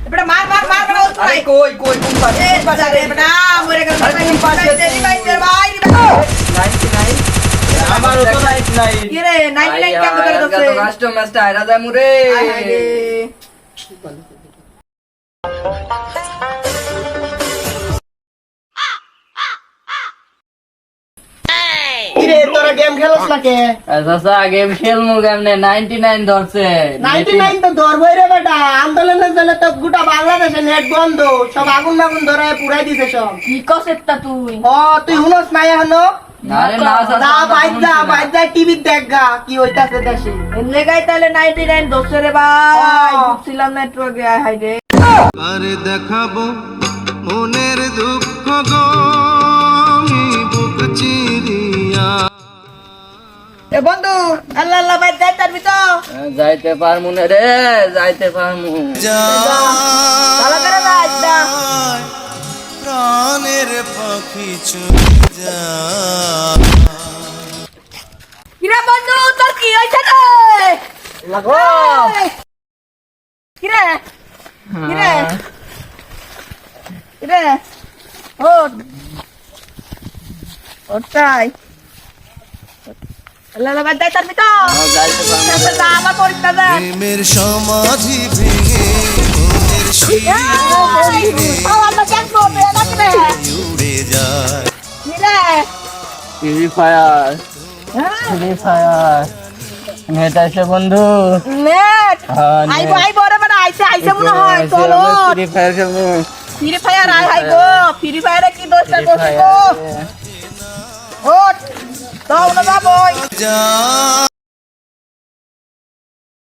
বেটা মার মার মার বেটা উঠো আরে কই কই কোন পাশে এ বাজারে বেটা মরে গেল আরে কোন পাশে আছে? তেরি ভাই তেরি ভাই 99 আমার তো 99 কি রে 99 কেন করে দছে লাস্ট ম্যাচটা হারা যায় মুরে আয় হায় রে কিরে তোরা গেম খেলছ না কে চাচা গেম খেলমু কেমনে 99 ধরছে 99 তো ধরবই রে বেটা আন্দোলনের জন্য তো গোটা বাংলাদেশে নেট বন্ধ সব আগুন আগুন ধরে পুরাই দিছে সব কি কসেটা তুই ও তুই হুনস নাই এখনো আরে না চাচা বাইর যা টিভি দেখ গা কি হইতাছে দেশে এলে গাই তাহলে 99 দছে রে ভাই বুঝছিলাম নেটওয়ার্কে আয় হায় রে আরে দেখাবো মনের দুঃখ গো আমি বুক চিরিয়া এ বন্ধু আল্লাহ আল্লাহ ভাই যাই তার ভিতর যাইতে পারমু না রে যাইতে পারমু ভালো করে যাই দা প্রাণের পাখি চলে যা কিরে বন্ধু তোর কি হইছে রে লাগো কিরে কিরে কিরে ও ওটাই আল্লাহ আল্লাহ ভাই যাই তার ভিতর যাইতে পারমু যা আমার পরীক্ষা দে প্রেমের সমাধি ভেঙে মনের আল্লাহ কেন করবে রাখবে উড়ে যায় কিরে ফ্রি ফায়ার নেট আছে বন্ধু নেট হ্যাঁ, আই net। ভাই বড় বড় আইছে মনে হয় চলো ফ্রি ফায়ার খেলবো ফ্রি ফায়ার আই হাই গো ফ্রি ফায়ারে কি দোষটা করছিস গো ওঠ দাও না যাবো যা